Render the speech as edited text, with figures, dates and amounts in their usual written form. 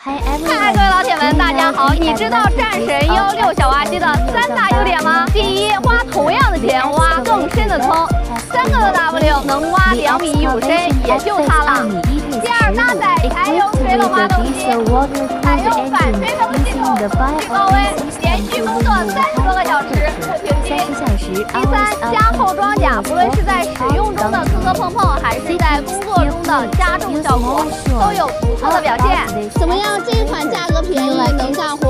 嗨，各位老铁们，大家好！你知道战神16小挖机的3大优点吗？第一，花同样的钱挖更深的坑，3个的 W 能挖2.15米深，也就它了。第二，搭载柴油水冷发动机，采用反吹风系统，最高温连续工作30多个小时不停机。第三，加厚装甲，不论是在使用中的磕磕碰碰，还是在工作中的加重效果，都有不错的表现。怎么样？这一款价格便宜，能干活。